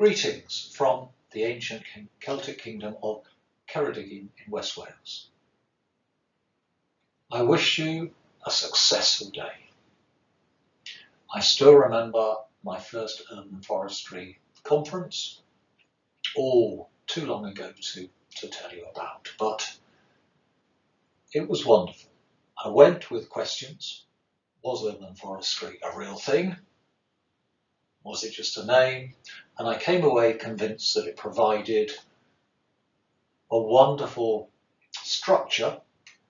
Greetings from the ancient Celtic kingdom of Ceredigion in West Wales. I wish you a successful day. I still remember my first urban forestry conference, all too long ago to tell you about, but it was wonderful. I went with questions. Was urban forestry a real thing? Was it just a name? And I came away convinced that it provided a wonderful structure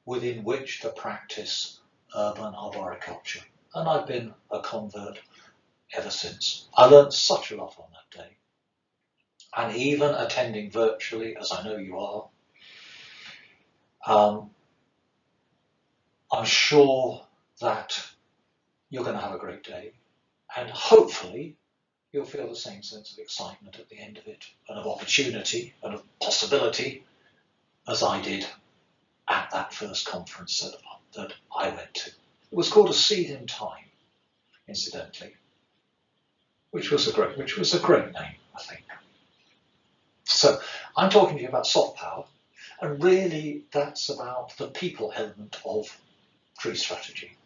within which to practice urban arboriculture. And I've been a convert ever since. I learned such a lot on that day. And even attending virtually, as I know you are, I'm sure that you're going to have a great day. And hopefully you'll feel the same sense of excitement at the end of it, and of opportunity and of possibility as I did at that first conference that I went to. It was called A Seed in Time, incidentally, which was a great name, I think. So I'm talking to you about soft power, and really that's about the people element of tree strategy,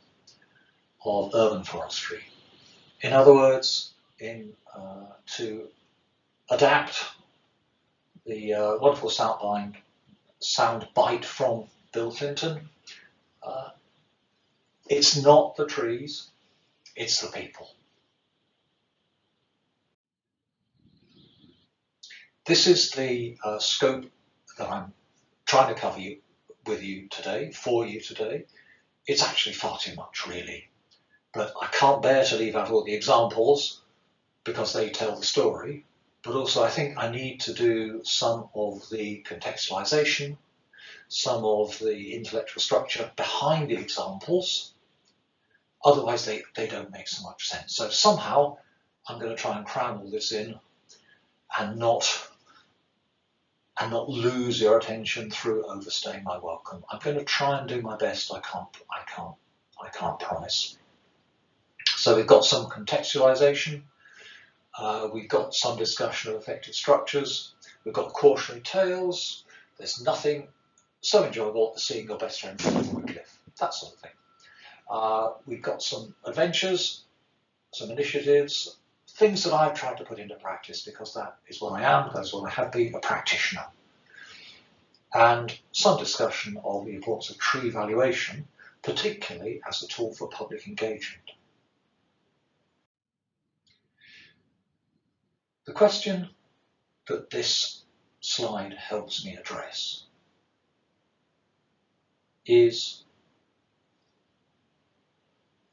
of urban forestry. In other words, to adapt the wonderful sound bite from Bill Clinton, it's not the trees, it's the people. This is the scope that I'm trying to cover with you today, for you today. It's actually far too much, really. But I can't bear to leave out all the examples because they tell the story. But also I think I need to do some of the contextualization, some of the intellectual structure behind the examples. Otherwise they don't make so much sense. So somehow I'm going to try and cram all this in and not lose your attention through overstaying my welcome. I'm going to try and do my best. I can't promise. So we've got some contextualization, we've got some discussion of effective structures, we've got cautionary tales, there's nothing so enjoyable as seeing your best friend fall from a cliff, that sort of thing. We've got some adventures, some initiatives, things that I've tried to put into practice because that is what I am, that's what I have been, a practitioner. And some discussion of the importance of tree valuation, particularly as a tool for public engagement. The question that this slide helps me address is,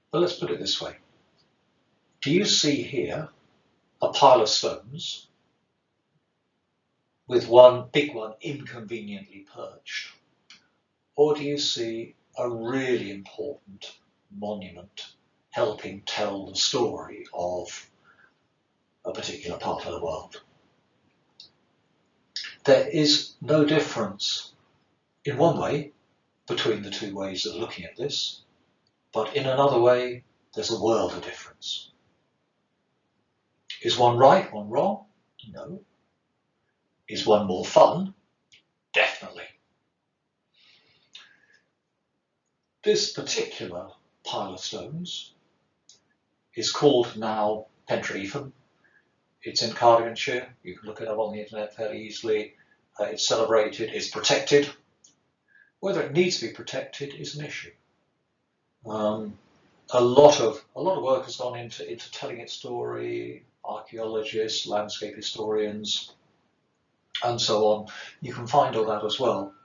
well, let's put it this way. Do you see here a pile of stones with one big one inconveniently perched? Or do you see a really important monument helping tell the story of a particular part of the world? There is no difference in one way between the two ways of looking at this, but in another way there's a world of difference. Is one right, one wrong? No. Is one more fun? Definitely. This particular pile of stones is called now Pentrefan. It's in Cardiganshire. You can look it up on the internet fairly easily. It's celebrated, it's protected. Whether it needs to be protected is an issue. A lot of work has gone into telling its story. Archaeologists, landscape historians, and so on. You can find all that as well.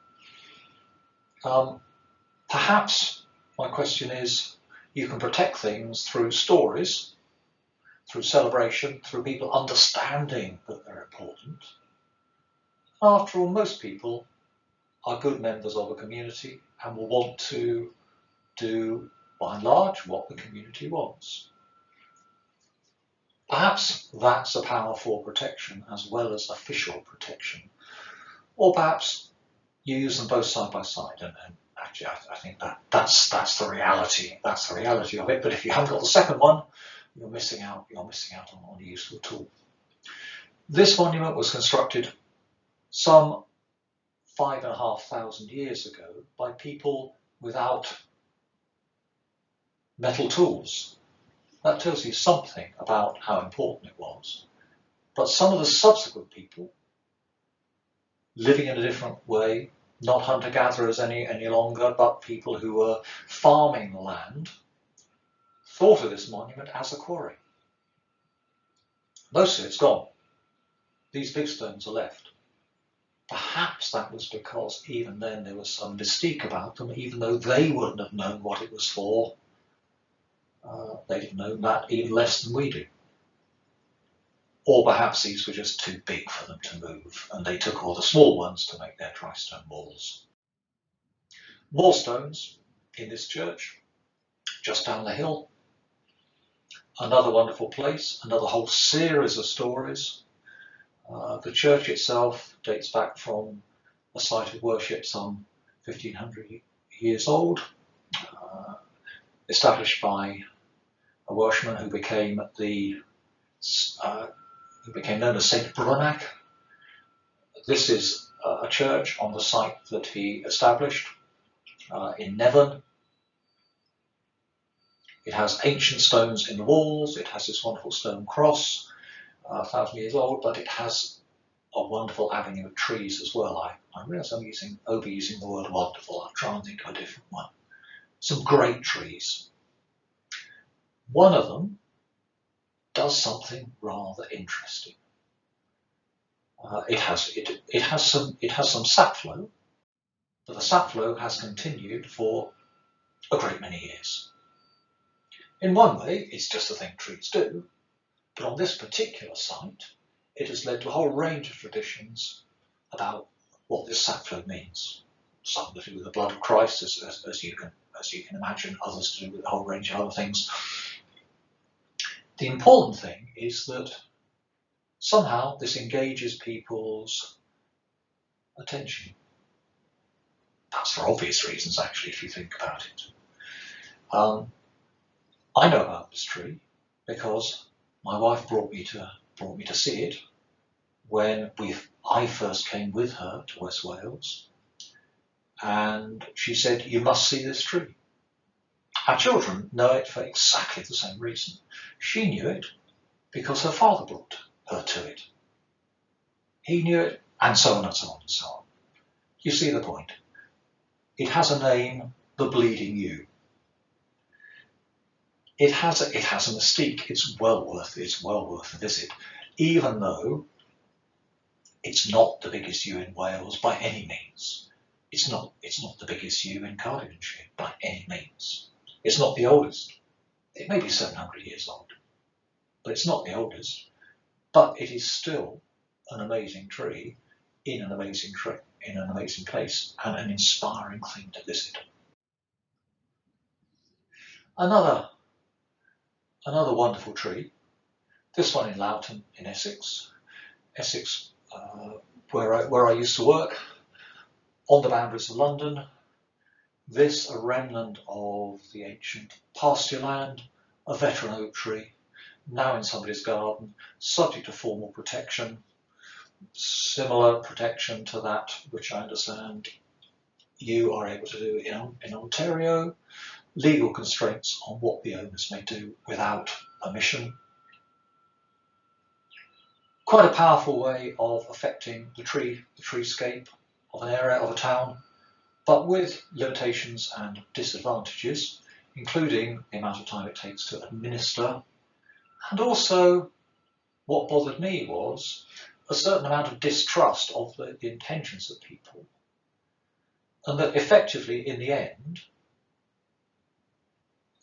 Perhaps my question is, you can protect things through stories, through celebration, through people understanding that they're important. After all, most people are good members of a community and will want to do, by and large, what the community wants. Perhaps that's a powerful protection as well as official protection. Or perhaps you use them both side by side, and actually I think that's the reality. That's the reality of it. But if you haven't got the second one, you're missing out on a useful tool. This monument was constructed some 5,500 years ago by people without metal tools. That tells you something about how important it was. But some of the subsequent people, living in a different way, not hunter-gatherers any longer, but people who were farming the land, thought of this monument as a quarry. Most of it's gone. These big stones are left. Perhaps that was because even then there was some mystique about them, even though they wouldn't have known what it was for. They'd have known that even less than we do. Or perhaps these were just too big for them to move, and they took all the small ones to make their dry stone walls. More stones in this church, just down the hill. Another wonderful place, another whole series of stories. The church itself dates back from a site of worship some 1500 years old, established by a Welshman who became known as Saint Brunach. This is a church on the site that he established in Neilan. It has ancient stones in the walls. It has this wonderful stone cross, 1,000 years old, but it has a wonderful avenue of trees as well. I realise I'm overusing the word wonderful. I'll try and think of a different one. Some great trees. One of them does something rather interesting. It has some sap flow, but the sap flow has continued for a great many years. In one way, it's just a thing trees do, but on this particular site, it has led to a whole range of traditions about what this sap flow means. Some to do with the blood of Christ, as you can imagine, others to do with a whole range of other things. The important thing is that somehow this engages people's attention. That's for obvious reasons, actually, if you think about it. I know about this tree because my wife brought me to see it when I first came with her to West Wales, and she said, "You must see this tree." Our children know it for exactly the same reason. She knew it because her father brought her to it. He knew it, and so on and so on and so on. You see the point. It has a name, the Bleeding Ewe. It has a mystique. It's well worth a visit, even though it's not the biggest ewe in Wales by any means. It's not the biggest ewe in Cardiganshire by any means. It's not the oldest. It may be 700 years old, but it's not the oldest. But it is still an amazing tree in an amazing place, and an inspiring thing to visit. Another wonderful tree, this one in Loughton in Essex, where I used to work, on the boundaries of London. This, a remnant of the ancient pasture land, a veteran oak tree, now in somebody's garden, subject to formal protection, similar protection to that which I understand you are able to do in Ontario, legal constraints on what the owners may do without permission. Quite a powerful way of affecting the treescape of an area, of a town, but with limitations and disadvantages, including the amount of time it takes to administer. And also, what bothered me was a certain amount of distrust of the intentions of people, and that effectively, in the end,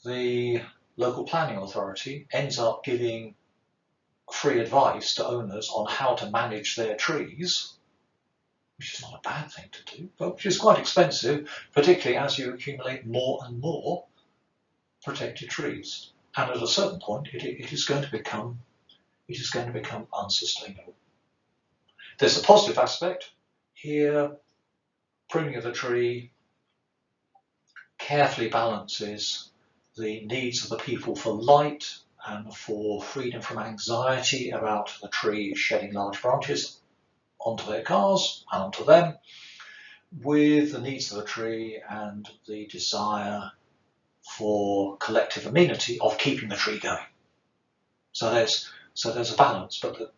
the local planning authority ends up giving free advice to owners on how to manage their trees, which is not a bad thing to do, but which is quite expensive, particularly as you accumulate more and more protected trees. And at a certain point, it is going to become unsustainable. There's a positive aspect here. Pruning of the tree carefully balances the needs of the people for light and for freedom from anxiety about the tree shedding large branches onto their cars and onto them, with the needs of the tree and the desire for collective amenity of keeping the tree going. So there's a balance, but the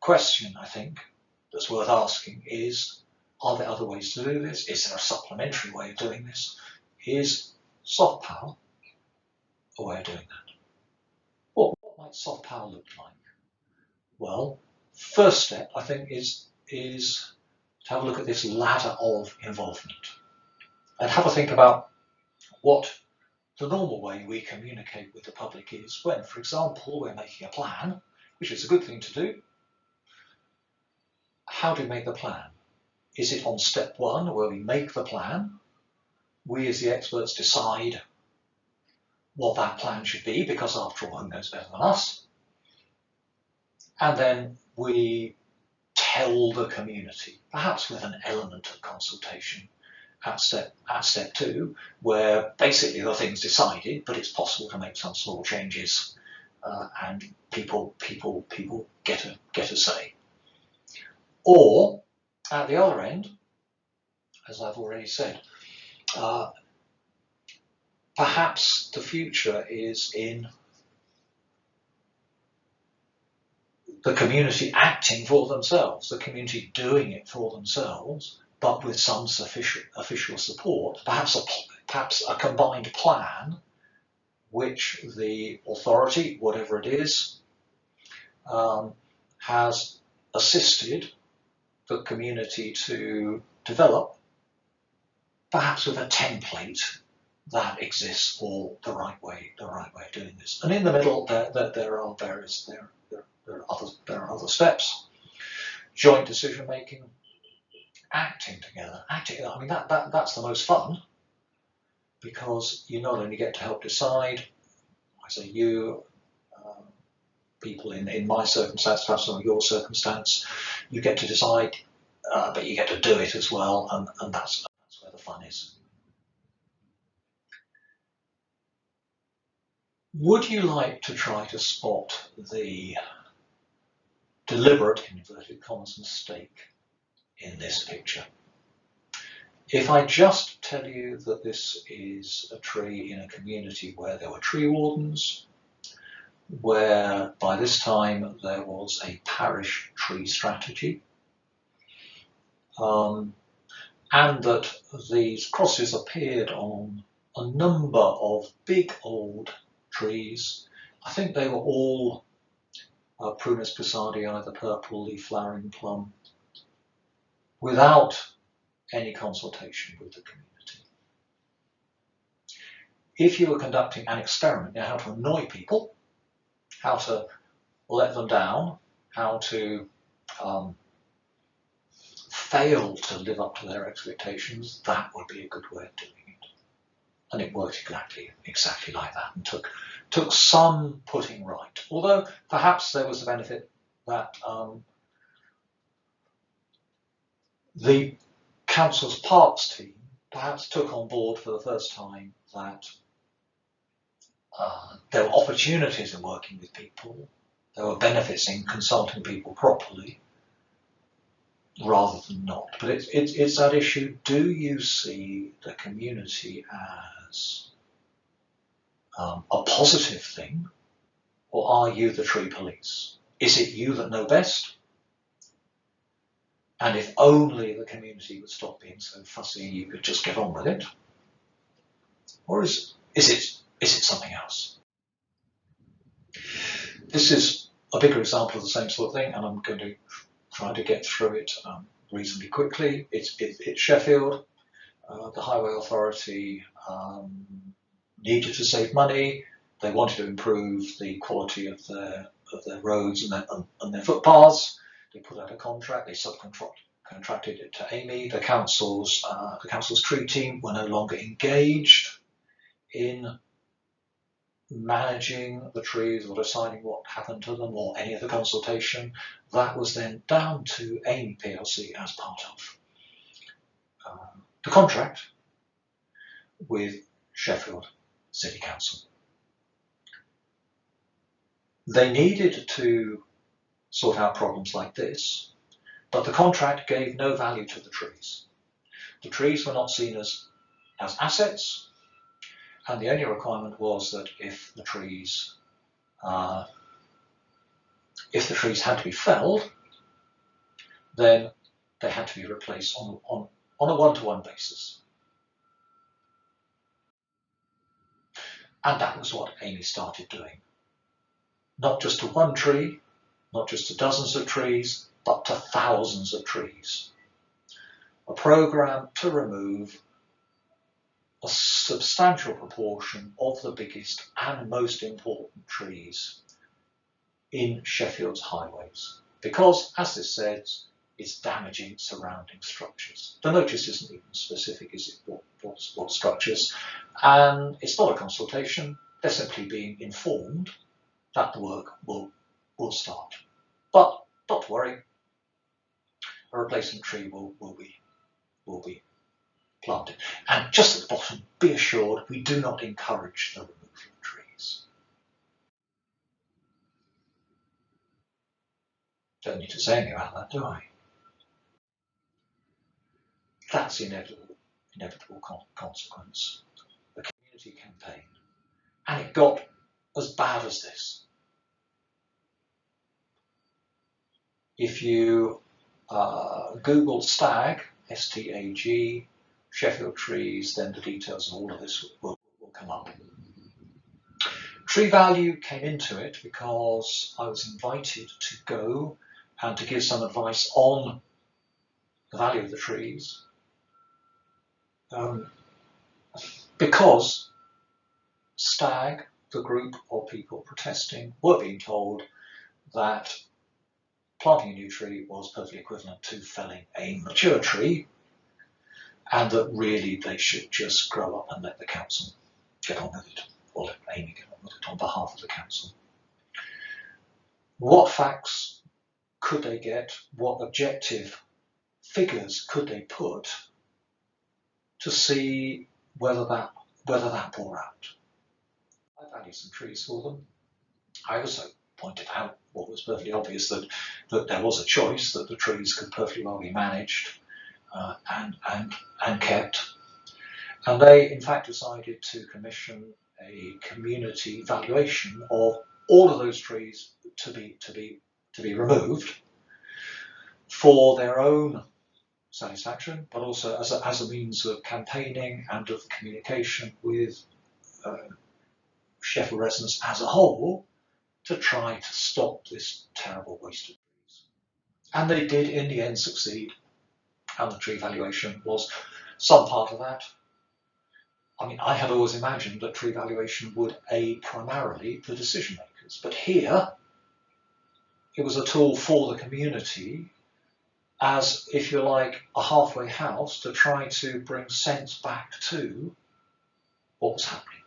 question, I think, that's worth asking is, are there other ways to do this? Is there a supplementary way of doing this? Is soft power a way of doing that? What might soft power look like? Well, first step, I think, is to have a look at this ladder of involvement and have a think about what the normal way we communicate with the public is when, for example, we're making a plan, which is a good thing to do. How do we make the plan? Is it on step one, where we make the plan? We as the experts decide what that plan should be, because after all, who knows better than us? And then we tell the community, perhaps with an element of consultation at step two, where basically the thing's decided, but it's possible to make some small changes, and people get a say. Or at the other end, as I've already said, perhaps the future is in the community acting for themselves, the community doing it for themselves, but with some official support, perhaps a combined plan which the authority, whatever it is, has assisted the community to develop, perhaps with a template that exists for the right way of doing this. And in the middle, there are other steps: joint decision making, acting together. I mean, that's the most fun, because you not only get to help decide. I say you, people in my circumstance, perhaps not your circumstance, you get to decide, but you get to do it as well, and that's where the fun is. Would you like to try to spot the deliberate, in inverted commas, mistake in this picture? If I just tell you that this is a tree in a community where there were tree wardens, where by this time there was a parish tree strategy, and that these crosses appeared on a number of big old trees. I think they were all Prunus poussardii, the purple leaf flowering plum, without any consultation with the community. If you were conducting an experiment, you know, how to annoy people, how to let them down, how to fail to live up to their expectations, that would be a good way of doing it. And it worked exactly like that, and took some putting right. Although perhaps there was the benefit that the council's parks team perhaps took on board for the first time that there were opportunities in working with people, there were benefits in consulting people properly, rather than not. But it's that issue: do you see the community as a positive thing, or are you the tree police? Is it you that know best? And if only the community would stop being so fussy, you could just get on with it? Or is it something else? This is a bigger example of the same sort of thing, and I'm going to try to get through it reasonably quickly. It's Sheffield. The Highway Authority needed to save money. They wanted to improve the quality of their roads and their footpaths. They put out a contract. They subcontracted it to Amy. The council's tree team were no longer engaged in managing the trees or deciding what happened to them or any of the consultation. That was then down to Amy plc as part of the contract with Sheffield City Council. They needed to sort out problems like this, but the contract gave no value to the trees. The trees were not seen as assets, and the only requirement was that if the trees had to be felled, then they had to be replaced on a one-to-one basis. And that was what Amy started doing. Not just to one tree, not just to dozens of trees, but to thousands of trees. A program to remove a substantial proportion of the biggest and most important trees in Sheffield's highways. Because, as this says, it's damaging surrounding structures. The notice isn't even specific, is it, what structures? And it's not a consultation, they're simply being informed that the work will start. But not to worry, a replacement tree will be planted. And just at the bottom, be assured we do not encourage the removal of trees. Don't need to say anything about that, do I? That's the inevitable consequence. The community campaign. And it got as bad as this. If you Google stag, S-T-A-G, Sheffield trees, then the details of all of this will come up. Tree value came into it because I was invited to go and to give some advice on the value of the trees. Because stag, the group of people protesting, were being told that planting a new tree was perfectly equivalent to felling a mature tree, and that really they should just grow up and let the council get on with it, or let Amy get on with it on behalf of the council. What facts could they get? What objective figures could they put to see whether that bore out? I valued some trees for them. I also pointed out what was perfectly obvious, that there was a choice, that the trees could perfectly well be managed and kept. And they, in fact, decided to commission a community valuation of all of those trees to be removed for their own satisfaction, but also as a means of campaigning and of communication with Sheffield residents as a whole, to try to stop this terrible waste of trees. And they did in the end succeed, and the tree valuation was some part of that. I mean, I had always imagined that tree valuation would aid primarily the decision makers, but here it was a tool for the community as, if you like, a halfway house to try to bring sense back to what was happening.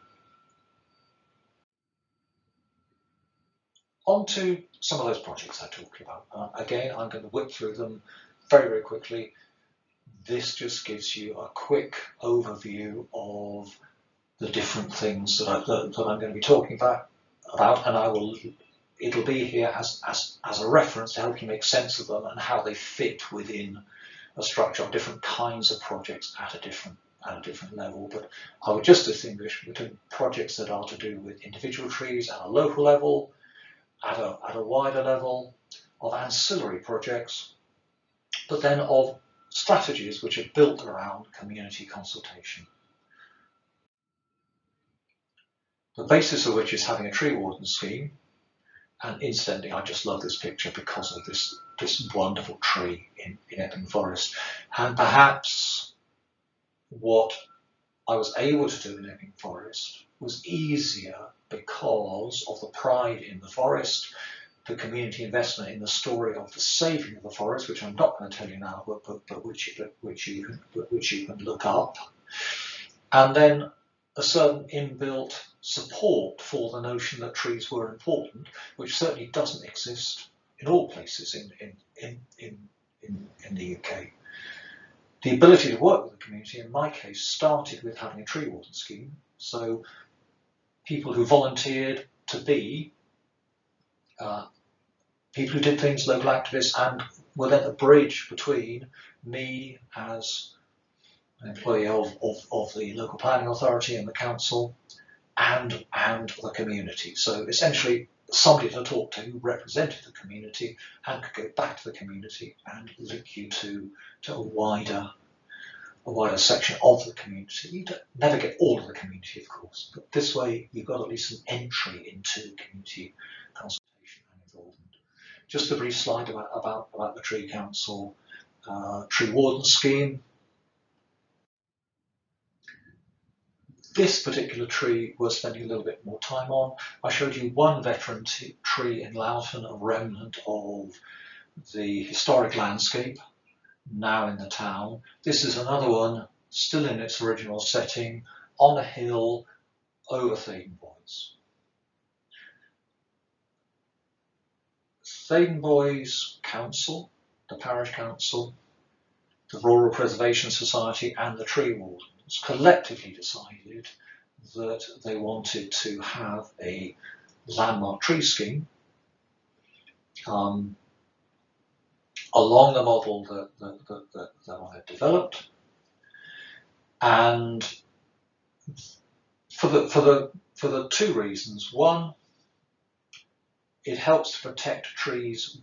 On to some of those projects I talked about. Again, I'm going to whip through them very, very quickly. This just gives you a quick overview of the different things that I'm going to be talking about, and it'll be here as a reference to help you make sense of them and how they fit within a structure of different kinds of projects at a different level. But I would just distinguish between projects that are to do with individual trees at a local level, at a wider level, of ancillary projects, but then of strategies which are built around community consultation. The basis of which is having a tree warden scheme. And incidentally, I just love this picture because of this wonderful tree in Epping Forest. And perhaps what I was able to do in Epping Forest was easier because of the pride in the forest, the community investment in the story of the saving of the forest, which I'm not going to tell you now, but which you can look up, and then a certain inbuilt support for the notion that trees were important, which certainly doesn't exist in all places in the UK. The ability to work with the community, in my case, started with having a tree warden scheme. So people who volunteered to be people who did things, local activists, and were then the bridge between me as an employee of the local planning authority and the council and the community. So essentially somebody to talk to who represented the community and could go back to the community and link you to a wider section of the community. You don't never get all of the community, of course, but this way you've got at least an entry into community consultation and involvement. Just a brief slide about the Tree Council Tree Warden Scheme. This particular tree we're spending a little bit more time on. I showed you one veteran tree in Loughton, a remnant of the historic landscape, now in the town. This is another one, still in its original setting, on a hill over Thaden Boys. Thaden Boys Council, the Parish Council, the Rural Preservation Society and the Tree Wardens collectively decided that they wanted to have a landmark tree scheme along the model that I had developed, and for the two reasons. One, it helps to protect trees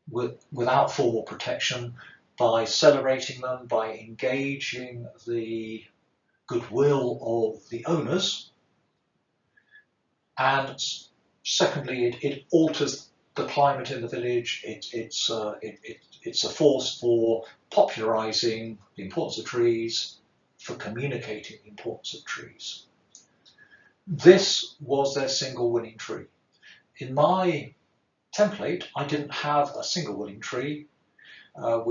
without formal protection by celebrating them, by engaging the goodwill of the owners, and secondly, it alters the climate in the village. It's a force for popularising the importance of trees, for communicating the importance of trees. This was their single winning tree. In my template, I didn't have a single winning tree. They were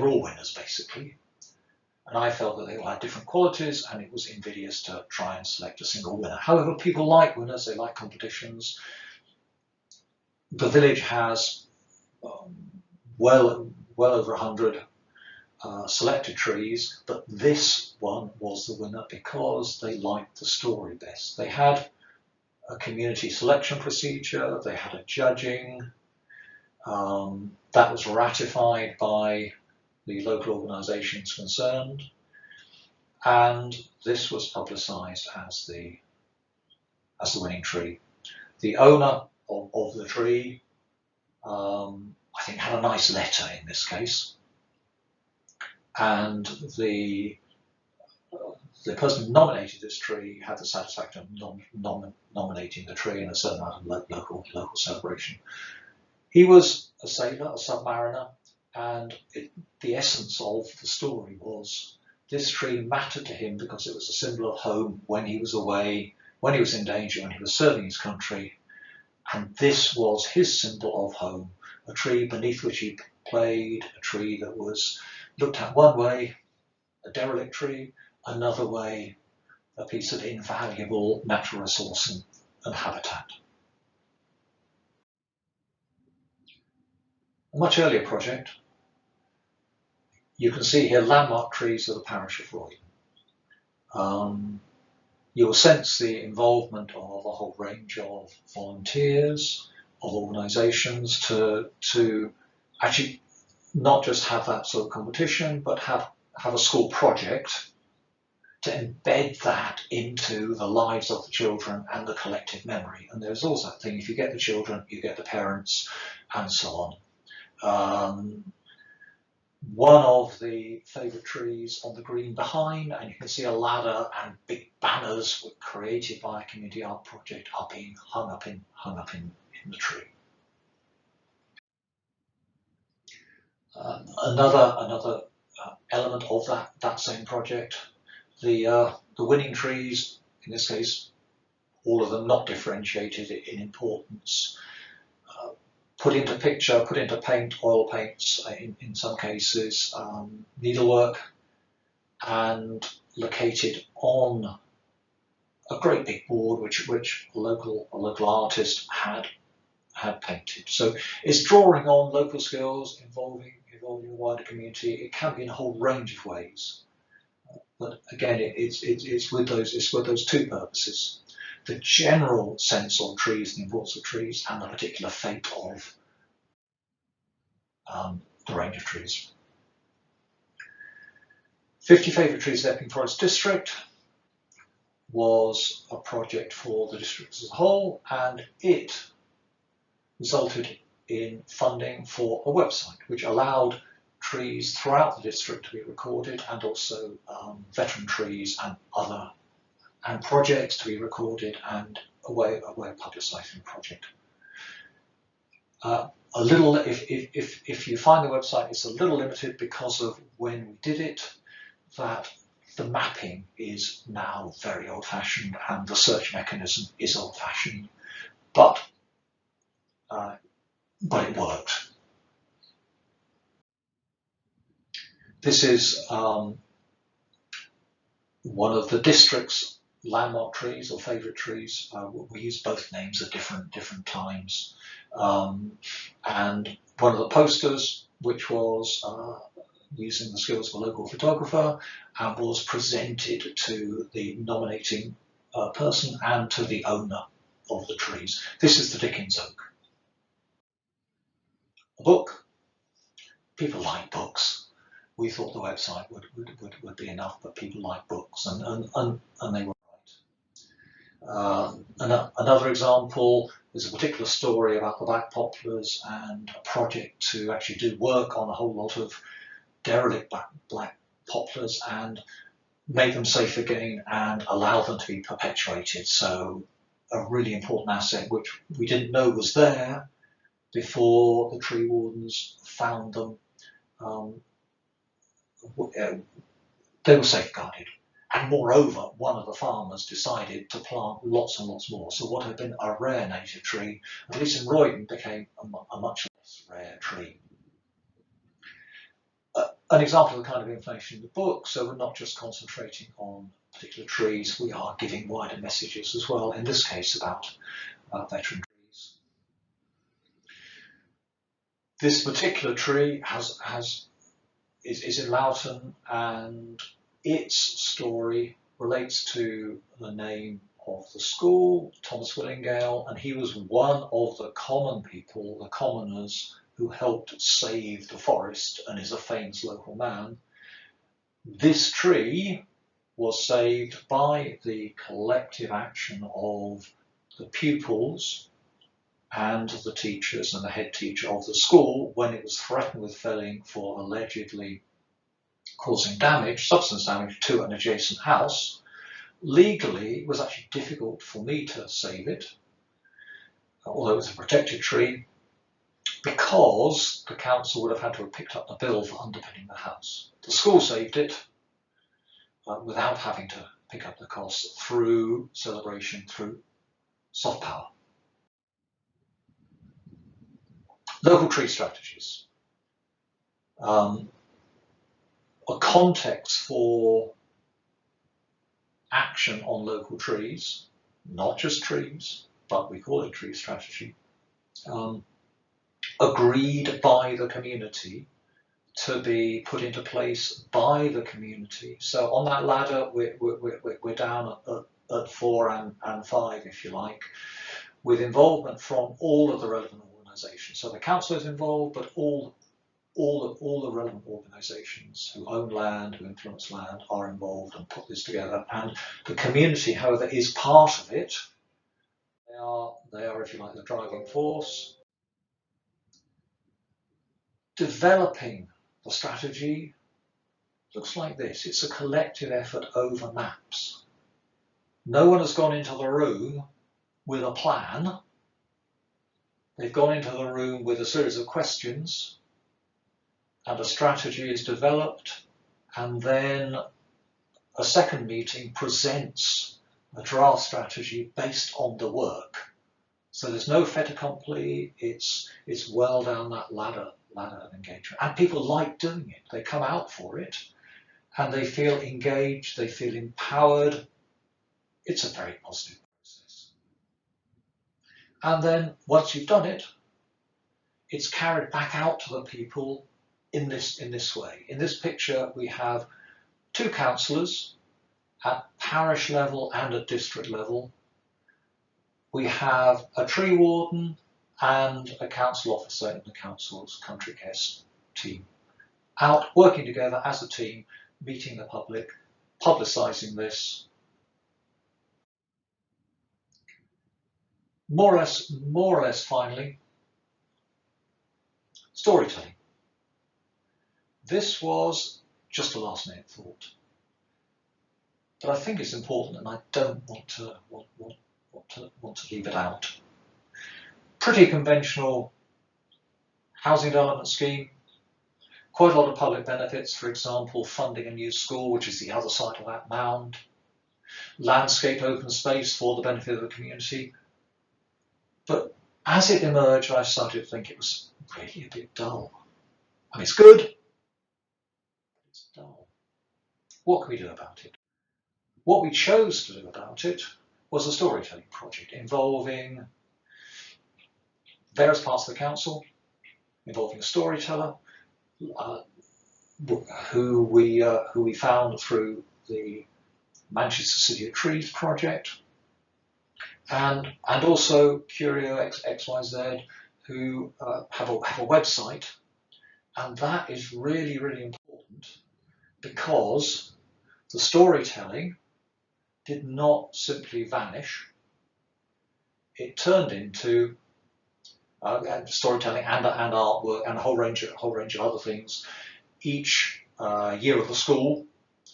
all winners basically, and I felt that they all had different qualities, and it was invidious to try and select a single winner. However, people like winners, they like competitions. The village has well over 100 selected trees, but this one was the winner because they liked the story best. They had a community selection procedure, they had a judging, that was ratified by the local organisations concerned, and this was publicised as the winning tree. The owner of the tree, I think, had a nice letter in this case, and the person who nominated this tree had the satisfaction of nominating the tree in a certain amount of local celebration. He was a sailor, a submariner, and the essence of the story was this tree mattered to him because it was a symbol of home when he was away, when he was in danger, when he was serving his country, and this was his symbol of home, a tree beneath which he played, a tree that was looked at one way, a derelict tree, another way, a piece of invaluable natural resource and habitat. A much earlier project, you can see here landmark trees of the parish of Roydon. You will sense the involvement of a whole range of volunteers, of organisations to actually not just have that sort of competition, but have a school project to embed that into the lives of the children and the collective memory. And there's also that thing, if you get the children, you get the parents, and so on. One of the favourite trees on the green behind, and you can see a ladder and big banners were created by a community art project are being hung up in the tree. Another element of that same project, the winning trees, in this case, all of them not differentiated in importance, put into picture, put into paint, oil paints in some cases, needlework, and located on a great big board which a local artist had painted. So it's drawing on local skills, involving a wider community. It can be in a whole range of ways, but again, it's with those two purposes. the general sense of trees, the importance of trees, and the particular fate of the range of trees. 50 Favourite Trees of Epping Forest District was a project for the district as a whole, and it resulted in funding for a website which allowed trees throughout the district to be recorded, and also veteran trees and projects to be recorded, and a way of publicising the project. A little, if you find the website, it's a little limited because of when we did it, that the mapping is now very old-fashioned and the search mechanism is old-fashioned, but it worked. This is one of the district's landmark trees or favourite trees. We use both names at different times. And one of the posters, which was using the skills of a local photographer, and was presented to the nominating person and to the owner of the trees. This is the Dickens Oak. A book. People like books. We thought the website would be enough, but people like books, and they were right. Another example is a particular story about the black poplars and a project to actually do work on a whole lot of derelict black poplars and make them safe again and allow them to be perpetuated. So a really important asset which we didn't know was there before the tree wardens found them. They were safeguarded, and moreover, one of the farmers decided to plant lots and lots more. So what had been a rare native tree, at least in Roydon, became a much less rare tree. An example of the kind of information in the book, so we're not just concentrating on particular trees, we are giving wider messages as well, in this case about veteran trees. This particular tree is in Loughton, and its story relates to the name of the school, Thomas Willingale, and he was one of the common people, the commoners, who helped save the forest and is a famous local man. This tree was saved by the collective action of the pupils and the teachers and the head teacher of the school when it was threatened with felling for allegedly causing damage, substance damage, to an adjacent house. Legally, it was actually difficult for me to save it, although it was a protected tree, because the council would have had to have picked up the bill for underpinning the house. The school saved it without having to pick up the cost through celebration, through soft power. Local tree strategies. A context for action on local trees, not just trees, but we call it tree strategy, agreed by the community, to be put into place by the community. So on that ladder, we're down at 4 and 5, if you like, with involvement from all of the relevant organisations. So the council is involved, but all the relevant organisations who own land, who influence land, are involved and put this together. And the community, however, is part of it. They are, if you like, the driving force. Developing the strategy looks like this. It's a collective effort over maps. No one has gone into the room with a plan. They've gone into the room with a series of questions, and a strategy is developed, and then a second meeting presents a draft strategy based on the work. So there's no fait accompli, it's well down that ladder of engagement. And people like doing it. They come out for it, and they feel engaged, they feel empowered. It's a very positive process. And then once you've done it, it's carried back out to the people in this way. In this picture, we have 2 councillors at parish level and at district level, we have a tree warden and a council officer in the council's country care team out working together as a team, meeting the public, publicising this. More or less finally, storytelling. This was just a last minute thought, but I think it's important, and I don't want to leave it out. Pretty conventional housing development scheme, quite a lot of public benefits, for example, funding a new school, which is the other side of that mound, landscaped open space for the benefit of the community. But as it emerged, I started to think it was really a bit dull. I mean, it's good, but it's dull. What can we do about it? What we chose to do about it was a storytelling project involving various parts of the council, involving a storyteller who we found through the Manchester City of Trees project, and also Curio XYZ, who have a website, and that is really, really important because the storytelling did not simply vanish. It turned into storytelling and artwork and a whole range of other things. Each year of the school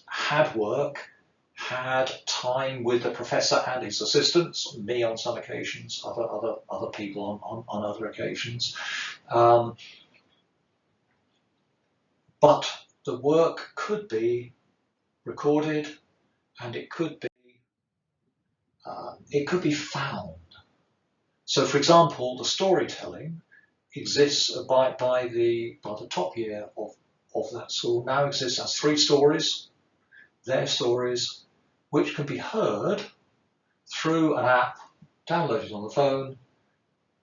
had work, had time with the professor and his assistants, me on some occasions, other people on other occasions. But the work could be recorded, and it could be found. So, for example, the storytelling exists by the top year of that school now exists as 3 stories, their stories, which can be heard through an app downloaded on the phone,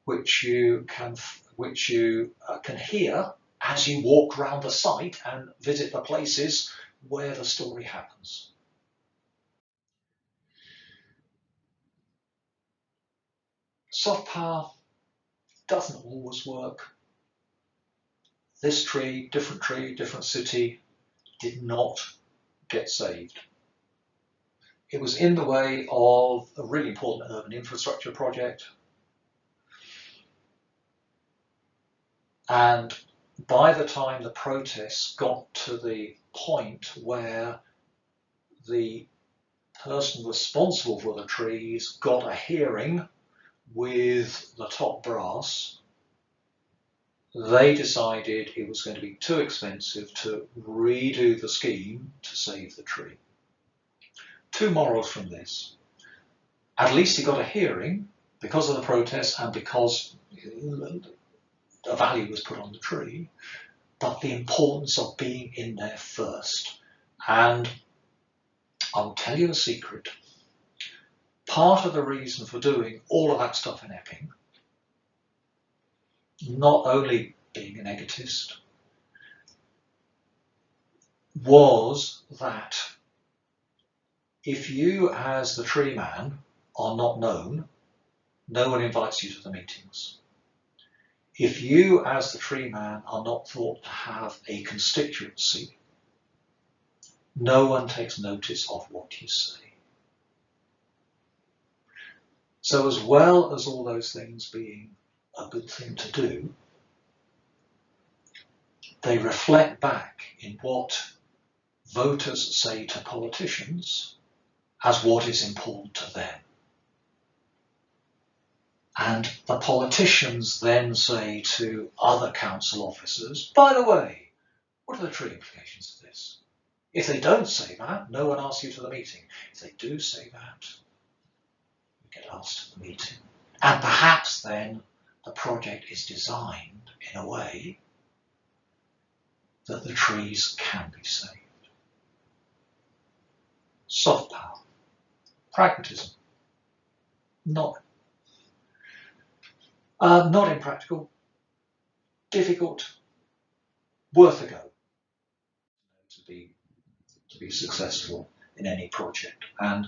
which you can hear as you walk around the site and visit the places where the story happens. Soft power doesn't always work. This tree, different city, did not get saved. It was in the way of a really important urban infrastructure project. And by the time the protests got to the point where the person responsible for the trees got a hearing with the top brass, they decided it was going to be too expensive to redo the scheme to save the tree. 2 morals from this. At least he got a hearing because of the protests and because a value was put on the tree, but the importance of being in there first. And I'll tell you a secret. Part of the reason for doing all of that stuff in Epping, not only being an egotist, was that if you as the tree man are not known, no one invites you to the meetings. If you as the tree man are not thought to have a constituency, no one takes notice of what you say. So as well as all those things being a good thing to do, they reflect back in what voters say to politicians as what is important to them. And the politicians then say to other council officers, by the way, what are the true implications of this? If they don't say that, no one asks you to the meeting. If they do say that, you get asked to the meeting. And perhaps then the project is designed in a way that the trees can be saved. Soft power, pragmatism, not impractical, difficult, worth a go to be successful in any project. And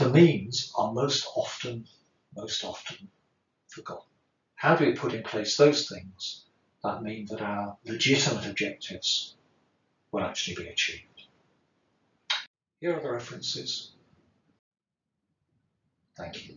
the means are most often forgotten. How do we put in place those things that mean that our legitimate objectives will actually be achieved? Here are the references. Thank you.